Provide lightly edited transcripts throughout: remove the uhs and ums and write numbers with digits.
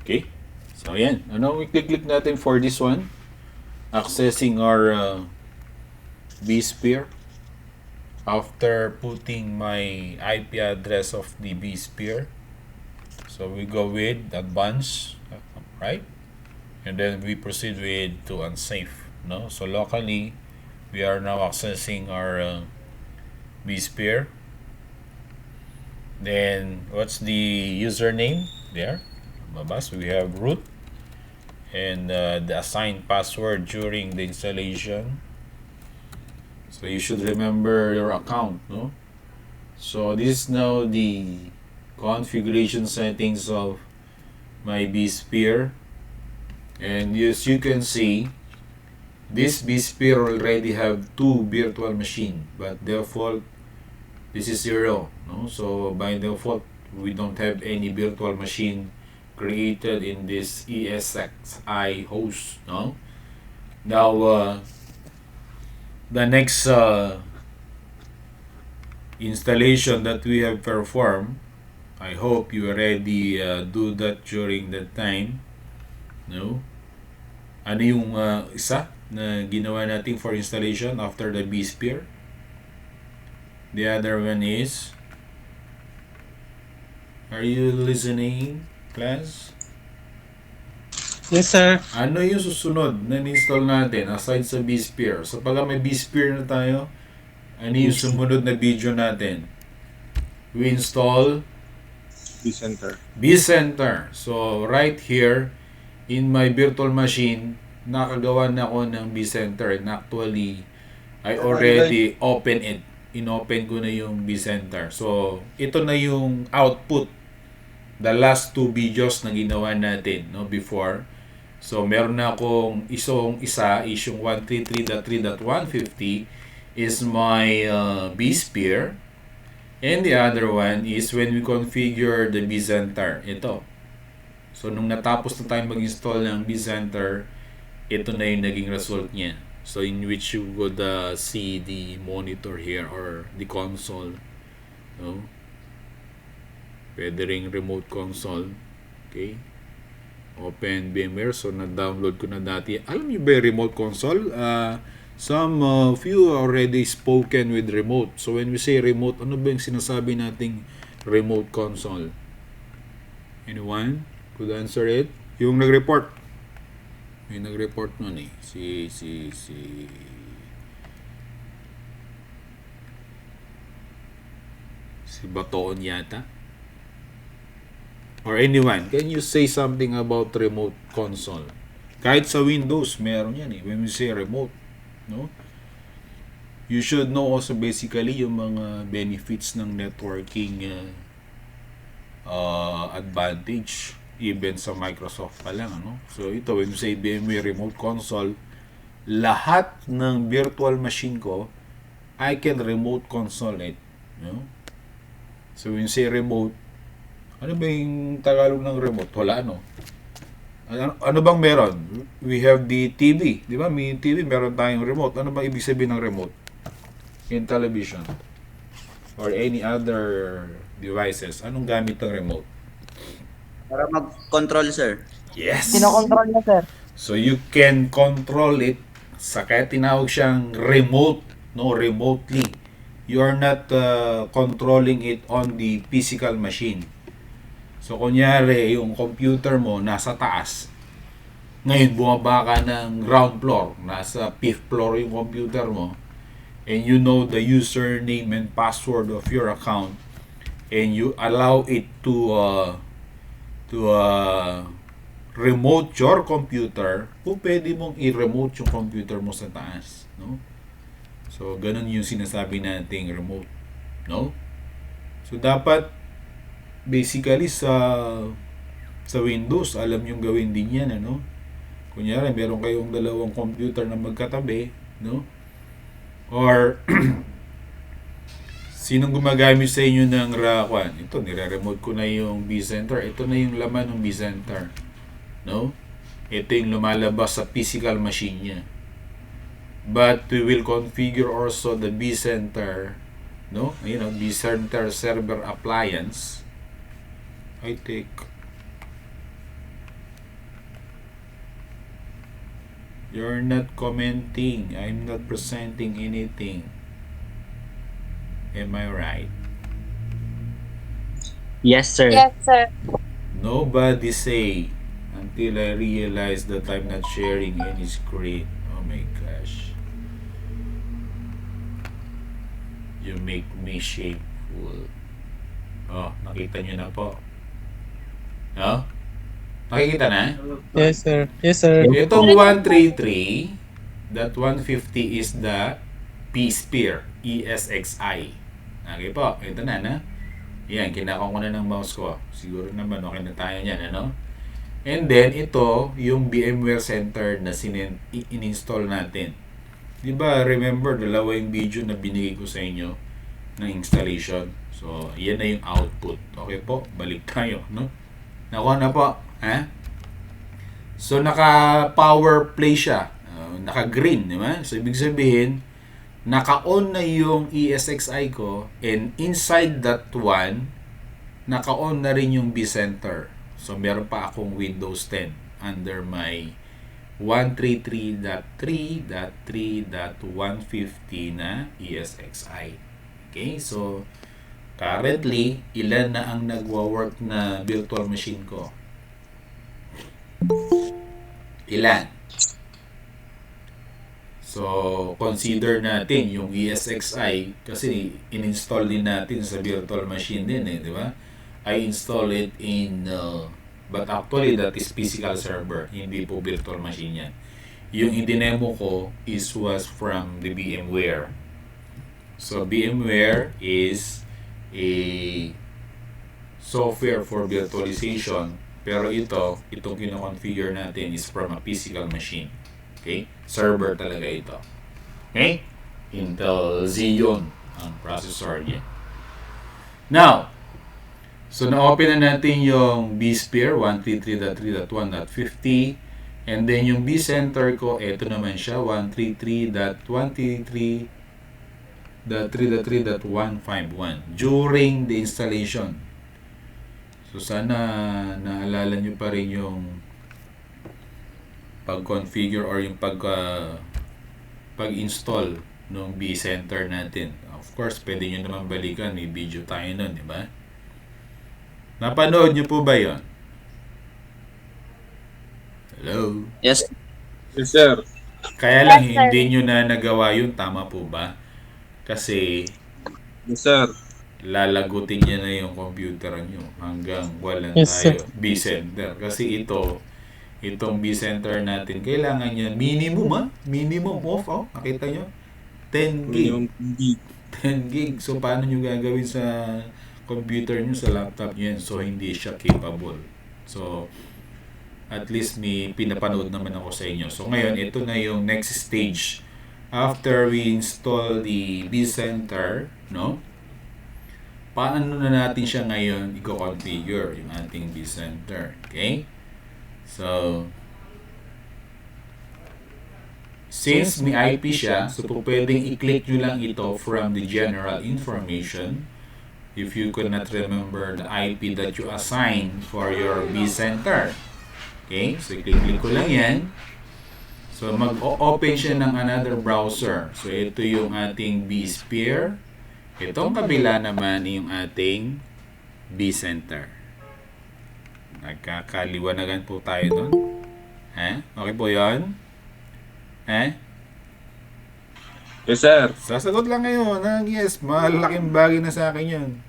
Okay? So, ayan. Ano i-click natin for this one? Accessing our vSphere. After putting my IP address of the vSphere. So, we go with advanced, right? And then we proceed with to unsafe. No? So, locally, we are now accessing our vSphere. Then, what's the username there? Babas, we have root and the assigned password during the installation. So you should remember your account, no? So this is now the configuration settings of my vSphere. And as you can see, this vSphere already have 2 virtual machine, but default this is 0, no? So by default, we don't have any virtual machine created in this ESXi host, no? Now, the next installation that we have performed, I hope you already do that during that time, no? Ano yung isa na ginawa natin for installation after the vSphere? The other one is, are you listening, class? Yes, sir. Ano yung susunod na install natin aside sa vSphere? So pag may vSphere na tayo, ano yung sumunod na video natin? We install VCenter. So right here in my virtual machine, nakagawa na ako ng VCenter, and actually I already open it. Inopen ko na yung VCenter. So ito na yung output, the last 2 videos na ginawa natin, no, before. So meron na akong isa is yung 133.3.150 is my vSphere, and the other one is when we configure the VCenter. Ito. So nung natapos na tayo mag-install ng VCenter, ito na yung naging result niya. So in which you would see the monitor here or the console, no? Pwede ring remote console. Okay. Open VMware. So na-download ko na dati. Alam niyo ba yung remote console? Some of you already spoken with remote. So when we say remote, ano ba yung sinasabi nating remote console? Anyone could answer it? Yung nag-report. May nag-report nun eh. Si Batoon yata. Or anyone, can you say something about remote console? Kahit sa Windows, meron yan eh. When we say remote, no? You should know also basically yung mga benefits ng networking advantage even sa Microsoft pa lang, ano? So ito, when you say VMware remote console, lahat ng virtual machine ko, I can remote console it, no? So when you say remote, ano ba yung Tagalog ng remote? Wala, no? Ano bang meron? We have the TV, di ba? May TV, meron tayong remote. Ano bang ibig sabihin ng remote in television or any other devices? Anong gamit ng remote? Para mag-control, sir. Yes! Kinokontrol niya, sir. So you can control it sa kaya tinawag siyang remote, no, remotely. You are not controlling it on the physical machine. So kunyari yung computer mo nasa taas. Ngayon bumaba ka ng ground floor, nasa 5th floor yung computer mo, and you know the username and password of your account, and you allow it to remote your computer, kung pwede mong i-remote yung computer mo sa taas, no? So, ganun yung sinasabi nating remote, no? So, dapat basically sa Windows, alam yung gawin din yan, ano? Kunyari, meron kayong dalawang computer na magkatabi, no? Or sinong gumagamit sa inyo ng Rakwan? Ito, nire-remote ko na yung vCenter. Ito na yung laman ng vCenter. No? Ito yung lumalabas sa physical machine niya. But we will configure also the vCenter, no? You know, vCenter server appliance. I take You're not commenting. I'm not presenting anything. Am I right? Yes, sir. Yes, sir. Nobody say until I realize that I'm not sharing any screen. Oh my gosh. You make me shameful. Oh, nakita nyo na po. No? Nakikita na? Yes, sir. Yes, sir. Itong 133, that 150 is the P-Sphere, ESXi. Okay po, ito na. Yan, kinakong ko na ng mouse ko. Siguro naman okay na tayo niyan, ano? And then, ito, yung VMware Center na in-install natin. Di ba, remember, dalawa yung video na binigay ko sa inyo ng installation. So, yan na yung output. Okay po, balik tayo, no? Nakuha na po, ha? So, naka-power play siya. Naka-green, di ba? So, ibig sabihin, naka-on na yung ESXi ko, and inside that one, naka-on na rin yung vCenter. So, meron pa akong Windows 10 under my 133.3.3.150 na ESXi. Okay, so currently, ilan na ang nagwa-work na virtual machine ko? Ilan? So, consider natin yung ESXi kasi in-install din natin sa virtual machine din di ba? I install it in but actually that is physical server, hindi po virtual machine yan. Yung i-demo ko was from the VMware. So, VMware is a software for virtualization, pero itong kino-configure natin is from a physical machine. Okay? Server talaga ito. Okay? Intel Xeon ang processor niya. Now, so na-open na natin yung vSphere 133.3.1.50, and then yung vCenter ko, ito naman siya, 133.23.3.151 during the installation. So sana naalala nyo pa rin yung pag-configure or yung pag-install ng vCenter natin. Of course, pwede nyo naman balikan, may video tayo nun, di ba? Napanood nyo po ba yun? Hello? Yes. Yes, sir. Kaya lang Yes, sir. hindi nyo na nagawa yun, tama po ba? Kasi Yes, sir. lalagutin niya na yung computer nyo hanggang walang Yes, sir. tayo vCenter. Kasi itong vCenter natin, kailangan niya minimum off, nakita nyo? 10 gig. Yung 10 gig. So, paano nyo gagawin sa computer nyo, sa laptop nyo yan? So, hindi siya capable. So, at least may pinapanood naman ako sa inyo. So, ngayon, ito na yung next stage. After we install the vCenter, no? Paano na natin siya ngayon i-configure yung ating vCenter? Okay? So, since may IP siya, so pwedeng i-click nyo lang ito from the general information. If you could not remember the IP that you assigned for your vCenter. Okay? So, i-click ko lang yan. So, mag-open siya ng another browser. So, ito yung ating vSphere. Itong kabila naman yung ating vCenter. Nagkakaliwanagan po tayo doon. Okay po yun? Yes, sir. Sasagot lang kayo ng yes. Malaking bagay na sa akin yun.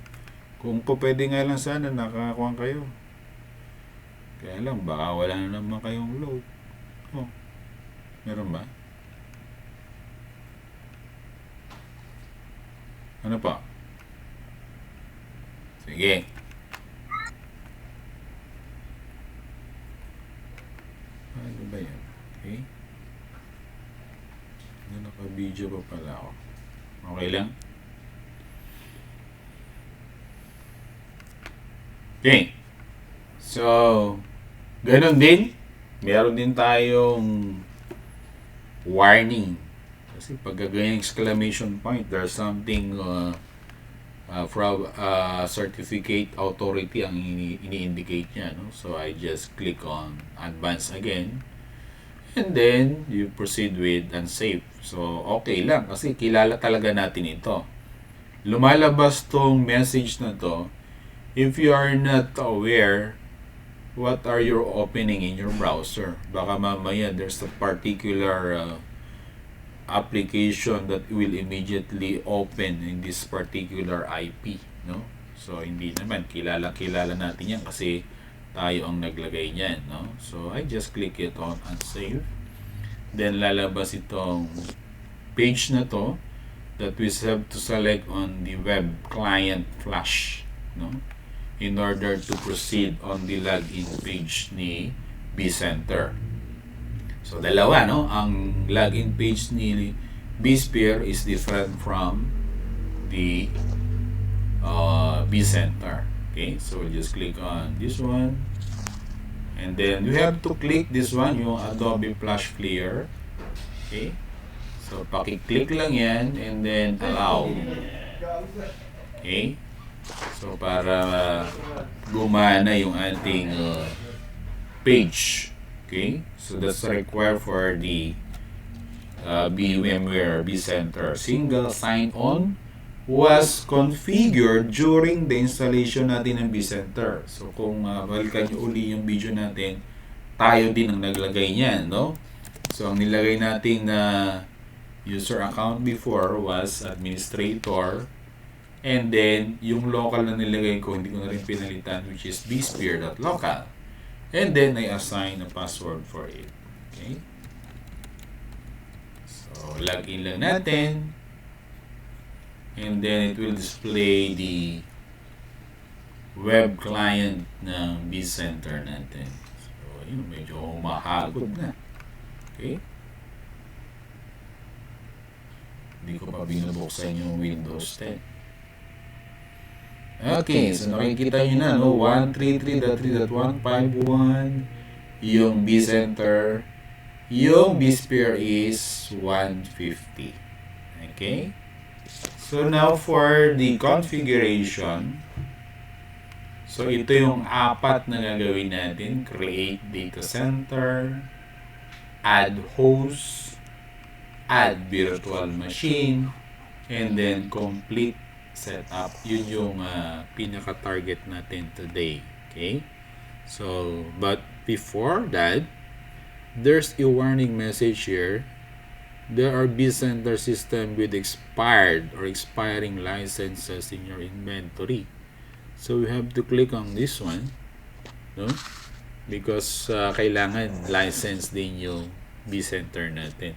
Kung po pwede nga lang sana, nakakuha kayo. Kaya lang, baka wala na naman kayong load. Oh, meron ba? Ano pa? Sige. Ano ba yan? Okay. Naka-video pa pala ako. Okay lang? Okay. So, ganun din. Meron din tayong warning. Kasi pag ganyan exclamation point, there's something from certificate authority ang ini-indicate niya. No? So, I just click on advance again. And then, you proceed with unsave. So, okay lang kasi kilala talaga natin ito. Lumalabas tong message na to if you are not aware what are you opening in your browser. Baka mamaya there's a particular application that will immediately open in this particular IP, no? So, hindi naman. Kilala natin yan kasi tayo ang naglagay niyan, no? So, I just click it on unsave. Then, lalabas itong page na to that we have to select on the web client flash, no? In order to proceed on the login page ni VCenter. So, dalawa, no? Ang login page ni vSphere is different from the VCenter. Okay? So, we'll just click on this one. And then, we have to click this one, yung Adobe Flash Player. Okay? So, paki-click lang yan and then allow. Okay? So, para gumana yung ating page. Okay? So, that's required for the VMware vCenter. Single sign-on was configured during the installation natin ng vCenter. So, kung balikan nyo uli yung video natin, tayo din ang naglagay niyan, no? So, ang nilagay natin na user account before was administrator. And then, yung local na nilagay ko, hindi ko na rin pinalitan, which is vsphere.local. And then, I assign a password for it. Okay? So, login lang natin. And then, it will display the web client ng vCenter natin. So, yun, medyo humahagod na. Okay? Hindi ko pa binubuksan yung Windows 10. Okay, so nakikita nyo na, no? 133.3.151 yung vCenter, yung vSphere is 150. Okay? So now for the configuration, so ito yung apat na gagawin natin: create data center, add host, add virtual machine, and then complete setup. Yun yung pinaka-target natin today. Okay? So, but before that, there's a warning message here. There are vCenter system with expired or expiring licenses in your inventory. So, we have to click on this one, no? Because kailangan license din yung vCenter natin.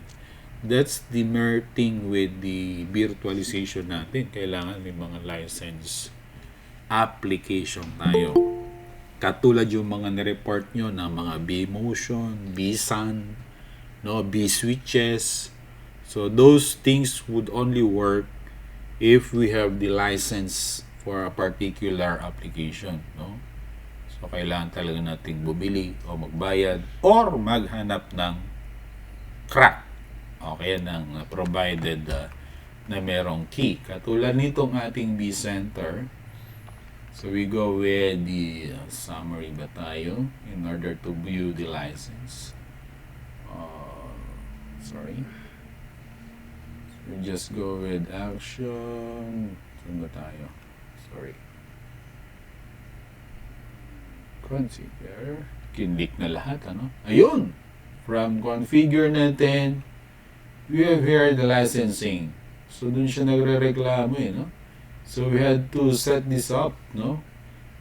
That's the mere thing with the virtualization natin. Kailangan may mga license application tayo. Katulad yung mga nireport nyo ng mga vMotion, vSun, no, vSwitches. So those things would only work if we have the license for a particular application, no? So kailangan talaga nating bumili o magbayad or maghanap ng crack. Okay, ng provided na merong key. Katulad nitong ating vCenter. So, we go with the summary ba tayo in order to view the license. Sorry. So, we just go with action. Saan ba tayo? Sorry. Configure. Kinlik na lahat, ano? Ayun! From configure natin, we have here the licensing. So, dun siya nagre-reklamo no? So, we had to set this up, no?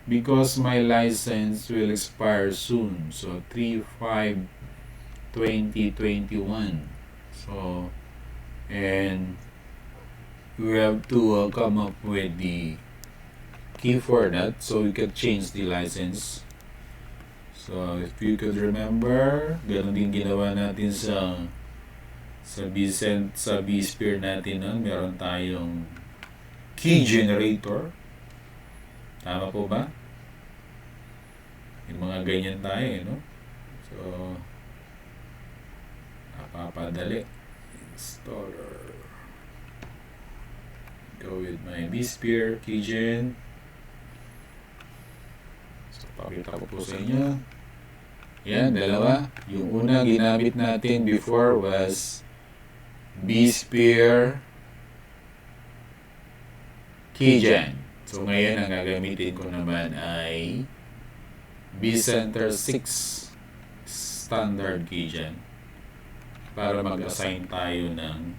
Because my license will expire soon. So, 3/5/2021. So, and we have to come up with the key for that so we can change the license. So, if you could remember, ganun din ginawa natin sa vSphere natin nun, meron tayong key generator. Tama po ba? Yung mga ganyan tayo, no? So, napapadali. Installer. Go with my vSphere keygen. So, pakita ko po sa inyo. Yan, dalawa. Yung una ginamit natin before was vSphere keygen. So ngayon ang gagamitin ko naman ay VCenter 6 standard keygen para mag-assign tayo ng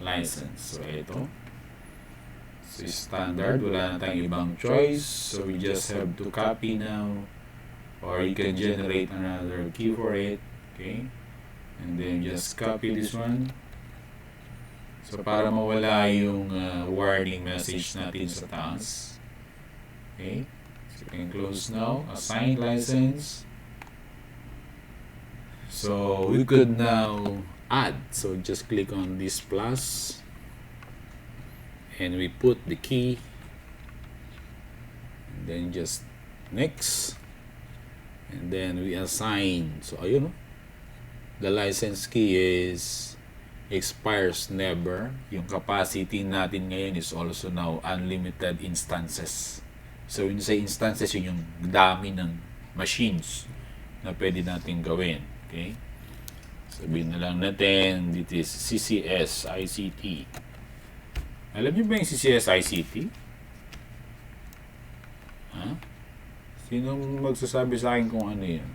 license. So ito. So standard, wala na tayong ibang choice. So we just have to copy now, or you can generate another key for it. Okay, and then just copy this one. So para mawala yung warning message natin sa taas. Okay, so you can close now. Assign license. So we could now add. So just click on this plus, and we put the key, and then just next, and then we assign. So ayun, the license key is expires never. Yung capacity natin ngayon is also now unlimited instances. So when you say instances, yun yung dami ng machines na pwede natin gawin. Okay, sabihin na lang natin this is CCS ICT. Alam niyo ba yung CCS ICT? Ha? Sino magsasabi sa akin kung ano yan?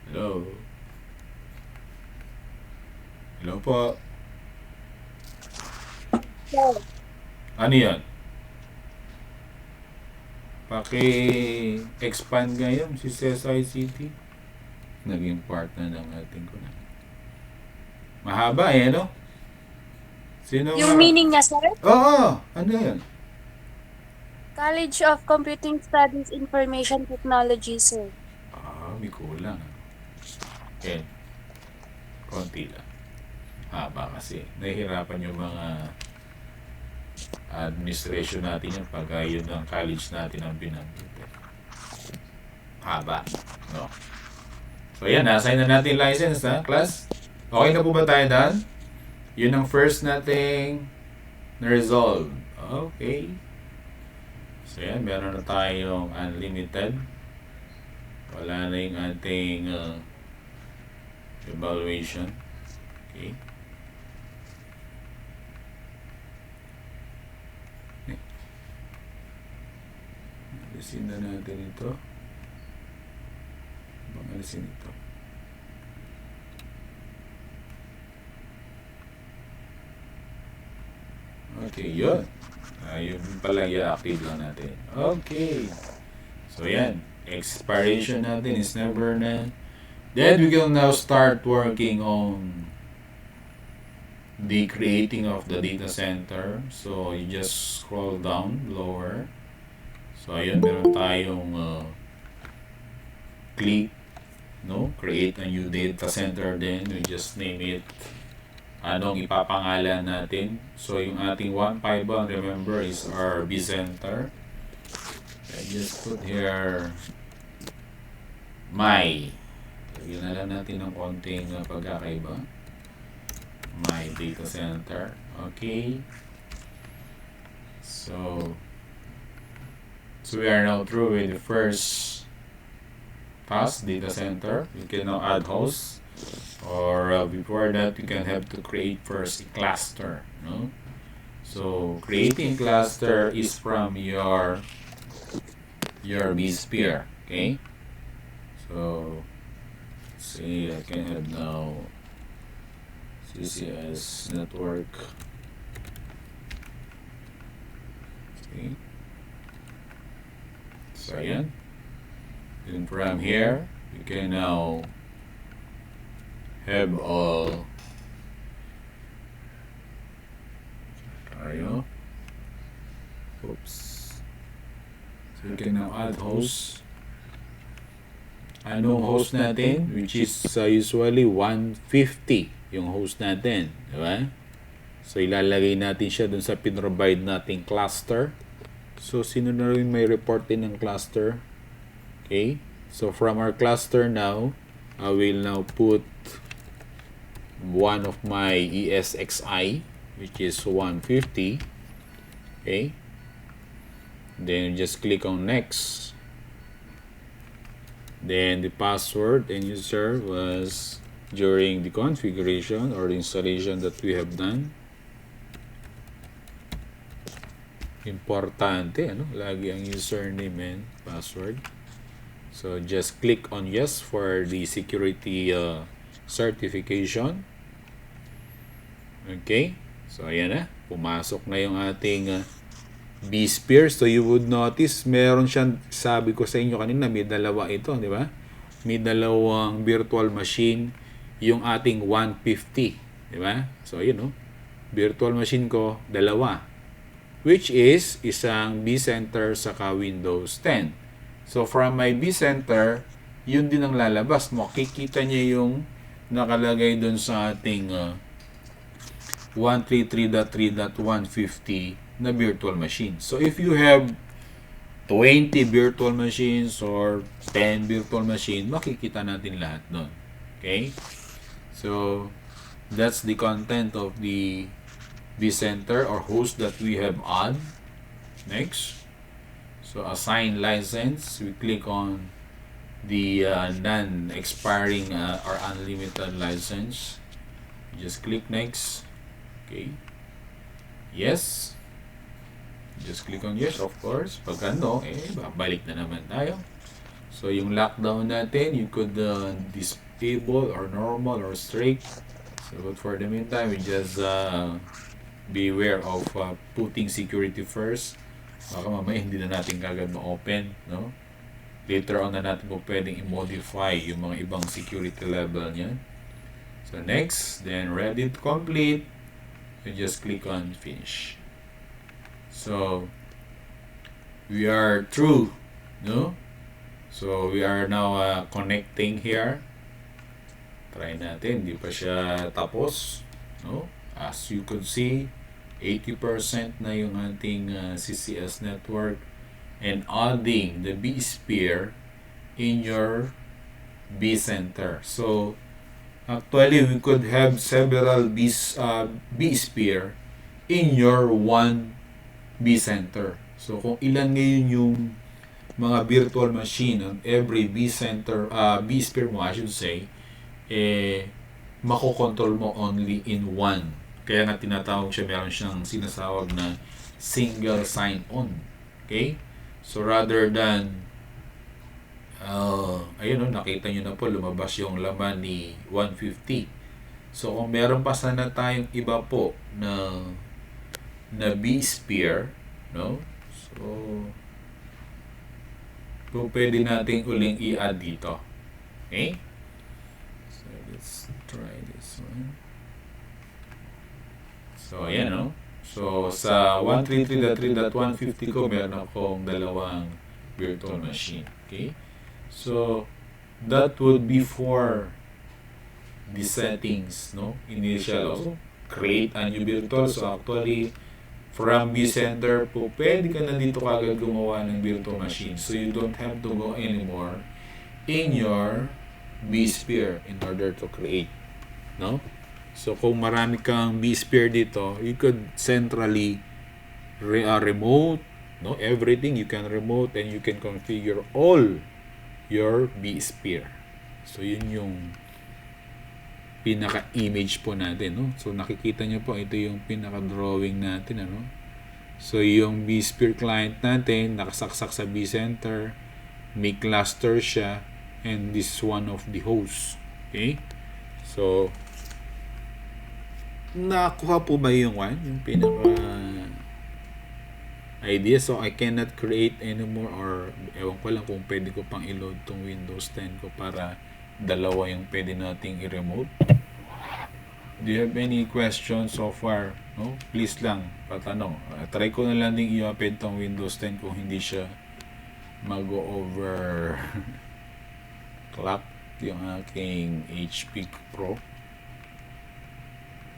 Hello? Hello po? Ano yan? Paki-expand ngayon si CSICT. Naging part na ng ating ko na. Mahaba no? Sino Yung meaning niya, sir? Oo! Ano yan? College of Computing Studies Information Technology, sir. May kulang. Okay. Konti lang. Haba kasi. Nahihirapan yung mga administration natin yung pagka yun ang college natin ang binanggit. Haba. No? So yan, na-assign na natin license na, class. Okay na po ba tayo dyan? Yun ang first nating na-resolve. Okay. So yan, meron na tayong unlimited. Wala na yung ating evaluation. Okay. Alisin na natin ito. Alisin ito. Okay, yun. Yun pala i-active lang natin. Okay. So yan. Expiration natin is never na. Then we can now start working on the creating of the data center. So you just scroll down lower. So ayun, meron tayong click, no? Create a new data center. Then we just name it anong ipapangalan natin. So yung ating 151, remember, is our VCenter. I just put here my. Lagyan na lang natin ng konting pagkakaiba. My data center. Okay. So we are now through with the first task, data center. You can now add hosts, or before that you can have to create first a cluster, no? So creating cluster is from your vSphere. Okay, so see, I can have now CCS network. Okay, so yan. Then from here you can now have all tayo. Oops. So you can now add hosts. Anong host natin? Which is usually 150 yung host natin. Diba? So ilalagay natin siya dun sa pinrovide nating cluster. So sino na rin may report din ng cluster? Okay. So from our cluster now, I will now put one of my ESXi, which is 150. Okay. Then just click on next. Then the password and user was during the configuration or installation that we have done. Importante, ano? Lagi ang username and password. So just click on yes for the security certification. Okay. So ayan na. Pumasok na yung ating vSphere. So you would notice meron siyang, sabi ko sa inyo kanina, may dalawa ito, di ba? May dalawang virtual machine yung ating 150, di ba? So yun, no? Virtual machine ko, dalawa. Which is isang VCenter saka Windows 10. So from my VCenter, yun din ang lalabas mo. Kikita niya yung nakalagay dun sa ating 133.3.150 na virtual machine. So if you have 20 virtual machines or 10 virtual machine, makikita natin lahat doon. Okay? So that's the content of the VCenter or host that we have on. Next. So assign license, we click on the non-expiring or unlimited license. Just click next. Okay. Yes. Just click on yes, of course. Pag ano, babalik na naman tayo. So, yung lockdown natin, you could disable or normal or strict. So, but for the meantime, we just beware of putting security first. Baka mamaya hindi na natin kagad ma-open, no? Later on na natin po pwedeng i-modify yung mga ibang security level niyan. So, next, then ready to complete. You just click on finish. So we are through, no? So we are now connecting here. Try natin, di pa siya tapos, no? As you could see, 80% na yung ating CCS network and adding the vSphere in your vCenter. So actually, we could have several vSphere in your one vCenter. So, kung ilan ngayon yung mga virtual machine on every vCenter, vSphere mo, I should say, makokontrol mo only in one. Kaya nga tinatawag siya, meron siyang sinasawag na single sign-on. Okay? So, rather than ayun, nakita nyo na po, lumabas yung laman ni 150. So, kung meron pa sana tayong iba po na vSphere, no? So, kung pwede natin uling i-add dito. Okay? So, let's try this one. So, ayan, no? So, sa 133.3.150 ko, meron akong dalawang virtual machine. Okay? So, that would be for the settings, no? Initial also, create a new virtual. So, actually, from vCenter po, pwede ka na dito kagad gumawa ng virtual machine. So, you don't have to go anymore in your vSphere in order to create, no? So, kung marami kang vSphere dito, you could centrally remote, no? Everything you can remote and you can configure all your vSphere. So, yun yung pinaka-image po natin, no? So, nakikita nyo po, ito yung pinaka-drawing natin, ano? So, yung vSphere client natin, nakasaksak sa vCenter, may cluster siya, and this is one of the hosts. Okay? So, nakuha po ba yung one? Yung pinaka-idea. So, I cannot create anymore or ewan ko lang kung pwede ko pang i-load tong Windows 10 ko para dalawa yung pwede nating i-remote. Do you have any questions so far? No? Please lang, patanong. Try ko na lang din i-open tong Windows 10 kung hindi siya mag-over clock yung aking HP Pro.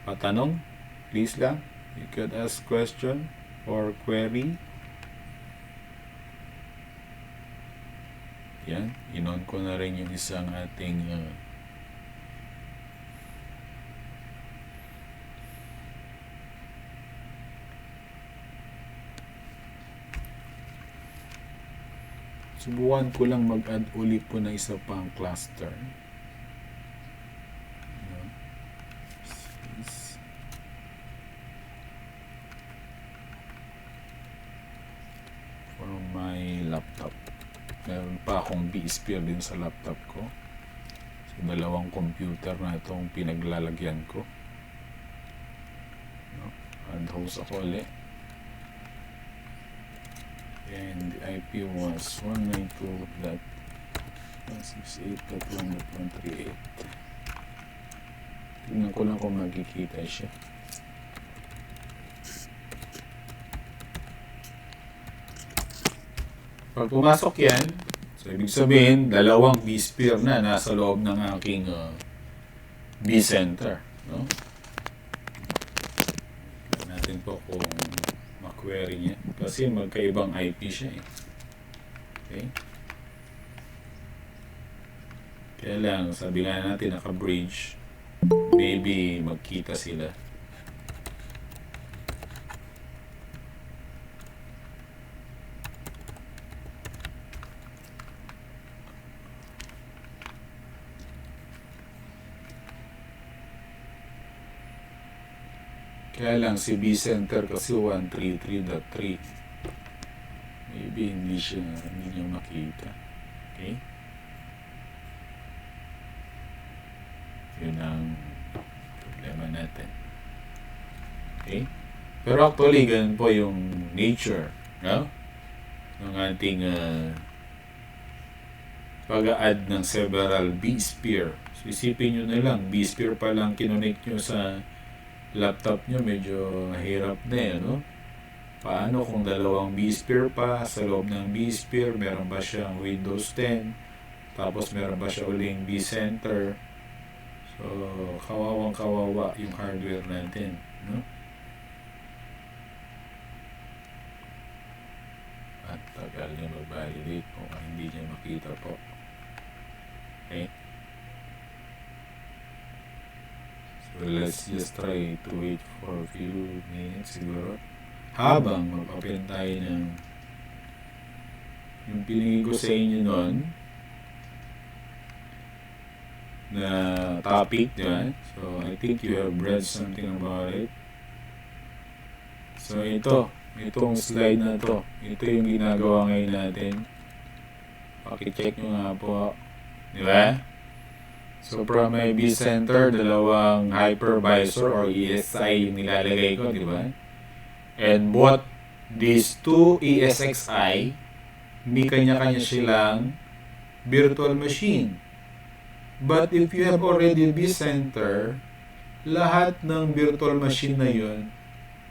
Patanong, please lang. You could ask question or query. Yan, inon ko na rin yung isang ating Subukan ko lang mag-add ulit po na isa pang cluster. For my laptop. Meron pa akong vSphere din sa laptop ko. So, dalawang computer na itong pinaglalagyan ko. Add host ako ulit. And the IP was 192.168.1.138. Tingnan ko lang kung makikita siya. Pag pumasok yan, so ibig sabihin, dalawang vSphere na nasa loob ng aking VCenter. No? Tignan natin po kung query niya kasi magkaibang IP siya eh. Okay? Kaya lang, sabi nga natin naka-bridge, maybe magkita sila. Kaya lang si VCenter kasi 133.3. Maybe hindi niya makita. Okay? Yun ang problema natin. Okay? Pero actually, ganun po yung nature, no? Ng ating pag-add ng several vSphere. So, isipin nyo na lang, vSphere pa lang kinonect nyo sa laptop nyo, medyo hirap na eh, no? Paano kung dalawang vSphere pa, sa loob ng vSphere, meron ba siyang Windows 10, tapos meron ba siya uling VCenter? So, kawawang-kawawa yung hardware natin, no? At tagal niya mag-validate kung hindi niya makita po. Okay? So, let's just try to wait for a few minutes siguro. Habang mag-open tayo ng yung pinigay ko sa inyo noon na topic, diba? So, I think you have read something about it. So, itong slide na to, ito yung ginagawa ngayon natin. Paki-check nyo nga po. Diba? So, from my VCenter, dalawang hypervisor or ESI yung nilalagay ko, di ba? And both these two ESXi, may kanya-kanya silang virtual machine. But if you have already VCenter, lahat ng virtual machine na yun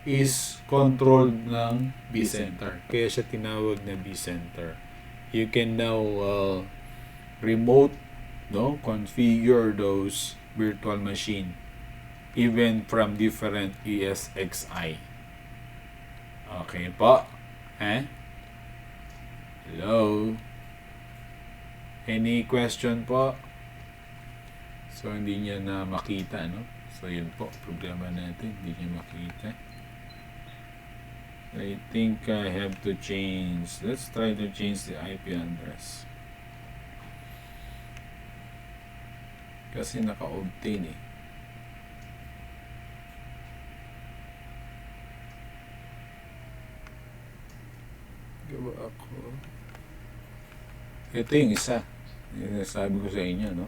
is controlled ng VCenter. Kaya siya tinawag na VCenter. You can now remote, no, configure those virtual machine even from different ESXi. Okay po? Hello? Any question po? So, hindi niya na makita, no? So, yun po, problema natin, hindi niya makita. I think I have to change, let's try to change the IP address. Kasi naka-obtain eh. Gawa ako. Ito yung isa. Yung sabi ko sa inyo, no?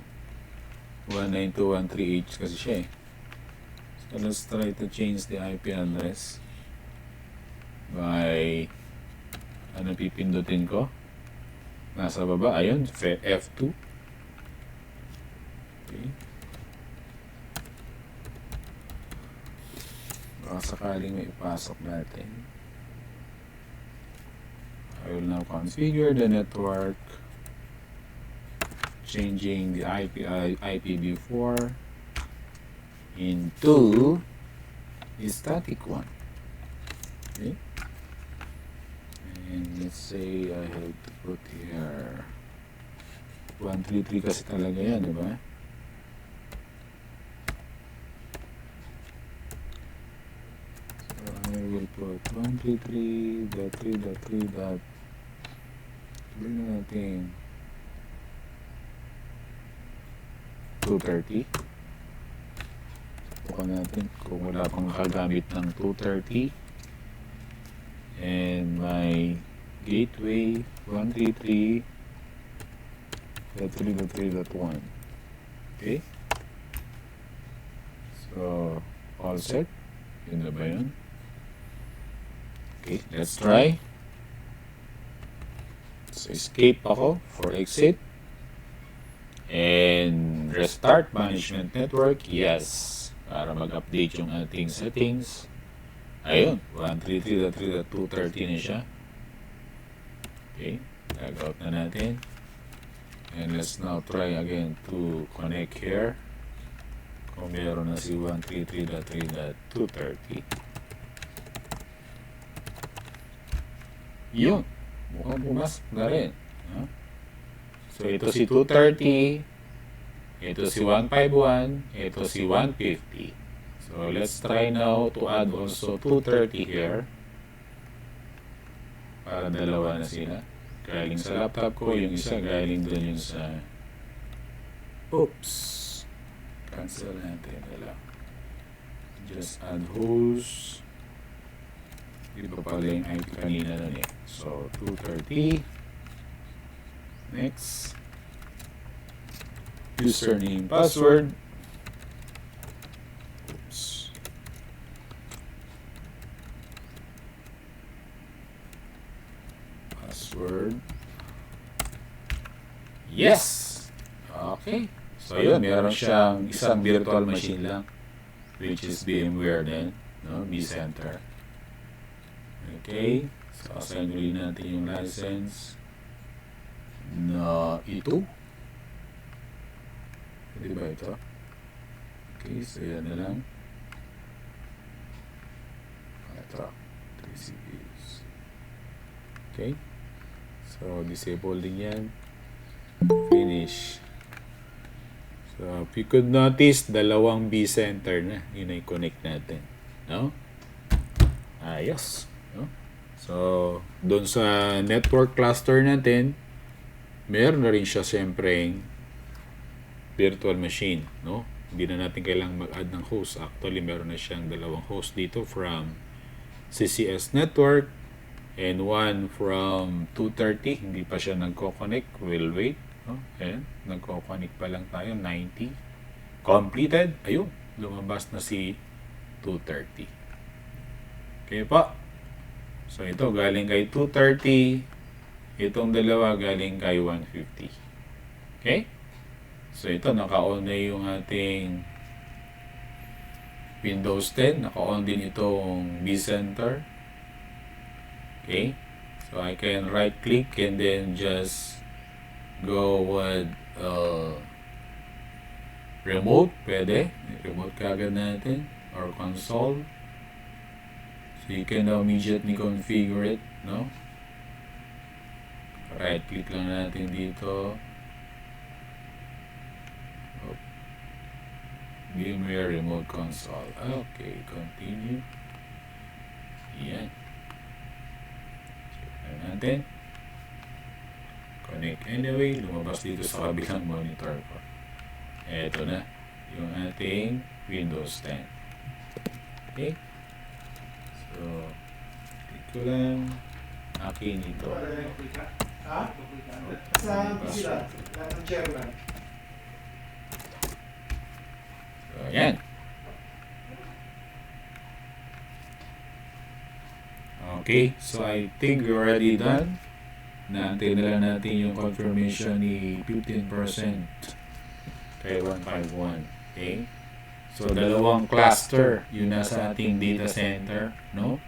192.138 kasi siya eh. So let's try to change the IP address by ano pipindutin ko? Nasa baba, ayun, F2. Okay. Baka sakaling may ipasok natin. I will now configure the network, changing the IPv4 into a static one. Okay. And let's say I have to put here 133 kasi talaga yan, di ba? So I will put 133.3.3. Tignan natin. 230. Bukan natin kung wala pang nakagamit ng 230. And my gateway 133.3.3.1. Okay. So, all set. Yun na ba yun? Okay, let's try. So, escape ako for exit. And restart management network. Yes. Para mag-update yung ating settings. Ayun. 133.3.230 na siya. Okay. Log out na natin. And let's now try again to connect here. Kung meron na si 133.3.230. Yun. Mukhang pumasok na rin. Huh? So, ito si 230. Ito si 151. Ito si 150. So, let's try now to add also 230 here. Para dalawa na sila. Galing sa laptop ko, yung isa galing dun yung sa... Oops! Cancel natin na lang. Just add host. Iba pala yung IP kanina nun eh. So, 230. Next. Username, password. Oops. Password. Yes! Okay. So, yun. Meron siyang isang virtual machine lang. Which is VMware din. No? VCenter. Okay. So, assign ulit natin yung license na ito. Hindi ba ito? Okay. So, yan na lang. Ito. 3 CPUs. Okay. So, disable din yan. Finish. So, if you could notice, dalawang VCenter na. Yun ay connect natin. No? Ayos. No? So, doon sa network cluster natin, meron na rin siya siyempre virtual machine. No? Hindi na natin kailangang mag-add ng host. Actually, meron na siyang dalawang host dito from CCS network and one from 230. Hindi pa siya nagko-connect. We'll wait. No? Ayan, nagko-connect pa lang tayo. 90. Completed. Ayun, lumabas na si 230. Okay pa. So, ito galing kay 230. Itong dalawa galing kay 150. Okay? So, ito naka-on na yung ating Windows 10. Naka-on din itong VCenter. Okay? So, I can right-click and then just go with remote. Pwede. Remote kagad natin. Or console. So, you can now immediately configure it. No? Right-click lang natin dito. VMware Remote Console. Okay, continue. Yan. Check natin. Connect anyway. Lumabas dito sa kabilang monitor ko. Eto na. Yung ating Windows 10. Okay. So, click ko lang. Akin ito. So, yan. Okay, so I think we're already done. Naantay na lang natin yung confirmation ni 15% kay 151. Okay? So, dalawang cluster yung nasa ating data center, no?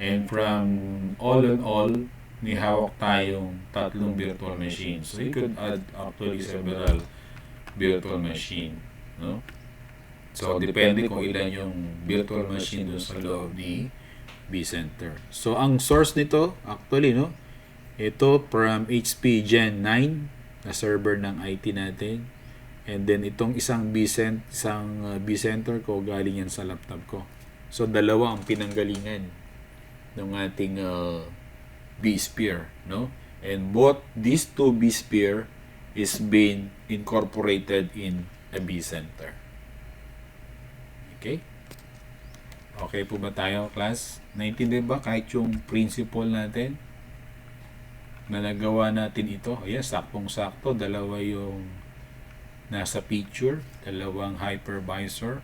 And from all in all, may hawak tayong 3 virtual machines. So, you could add actually several virtual machine, no? So, depende kung ilan yung virtual machine doon sa loob ni VCenter. So, ang source nito, actually, no? Ito from HP Gen 9 na server ng IT natin. And then, itong isang VCenter ko, galing yan sa laptop ko. So, dalawa ang pinanggalingan ng ating vSphere, no? And both these two vSphere is being incorporated in a vCenter. Okay? Okay po ba tayo, class? Naintindihan ba kahit yung principle natin? Na nagawa natin ito? Yes, saktong-sakto. Dalawa yung nasa picture. Dalawang hypervisor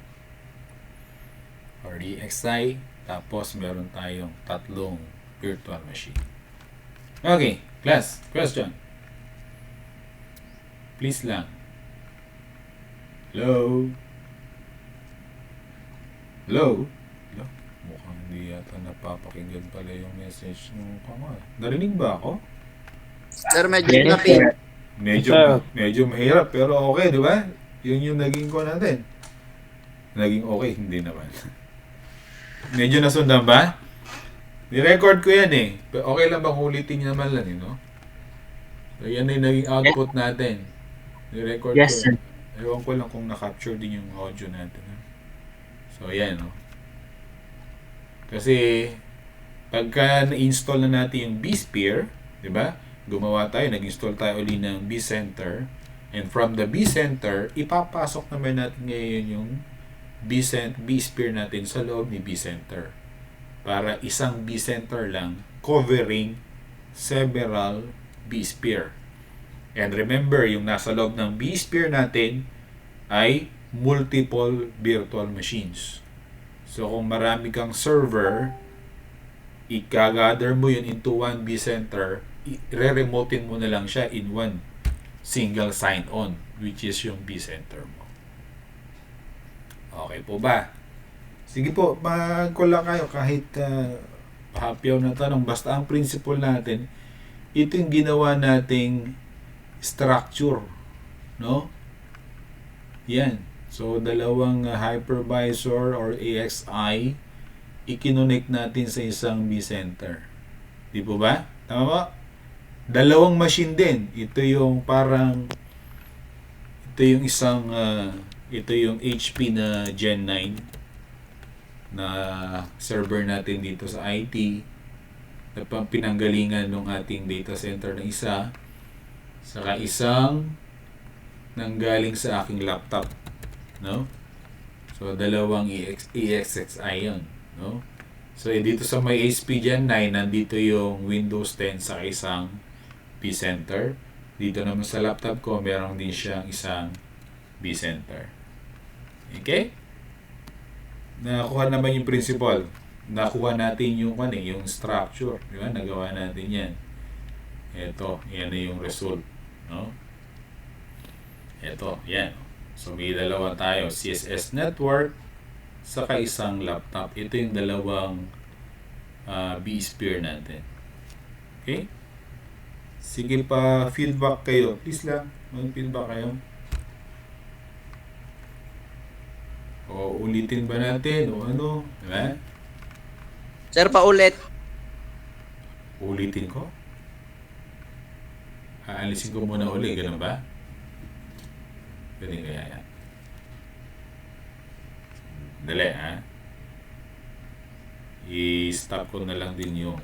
or DXI. Tapos meron tayong tatlong virtual machine. Okay, class, question. Please lang. Hello? Hello? Hello? Mukhang hindi yata napapakinggan pala yung message ng kama. Narinig ba ako? Sir, medyo Yes, lapit. sir. Medyo mahirap pero okay, di ba? Yun yung naging ko natin. Naging okay, hindi naman. Medyo nasundan ba? Ni-record ko yan eh. Pero okay lang bang ulitin niya naman lang, no? So, yan ay naging output natin. Ni-record Yes, ko. sir. Ewan ko lang kung na-capture din yung audio natin. Ha? So, yan, no? Kasi, pagka na-install na natin yung vSphere, di ba? Gumawa tayo, nag-install tayo uli ng vCenter. And from the vCenter, ipapasok naman natin ngayon yung vSphere natin sa loob ni vCenter. Para isang vCenter lang covering several vSphere. And remember, yung nasa loob ng vSphere natin ay multiple virtual machines. So kung marami kang server, i-gather mo yun into one vCenter, i-remotein mo na lang siya in one single sign-on, which is yung vCenter mo. Okay po ba? Sige po, magkula kayo kahit hapyaw na tanong. Basta ang principle natin, ito yung ginawa nating structure, no? Yan. So, dalawang hypervisor or AXI, ikinonect natin sa isang vCenter. Di po ba? Tama ba? Dalawang machine din. Ito yung parang, ito yung isang, ito yung HP na Gen 9 na server natin dito sa IT na pinanggalingan ng ating data center na isa. Saka isang nanggaling sa aking laptop, no? So dalawang EXXI yun, no? So dito sa may HP Gen 9 nandito yung Windows 10 sa isang vCenter. Dito naman sa laptop ko meron din siyang isang vCenter. Okay? Nakuha naman yung principle. Nakuha natin yung yung structure, di ba? Nagawa natin 'yan. Ito, yan na yung result. No? Ito, yan. So, may dalawa tayo. CSS network, saka isang laptop. Ito yung dalawang vSphere natin. Okay? Sige pa, feedback kayo. Please lang, mag-feedback kayo. O, ulitin ba natin? O ano? Diba? Sir, paulit. Ulitin ko? Aalisin ko muna uli, ganun ba? Pwede kaya yan. Dali, ha? I-stop ko na lang din yung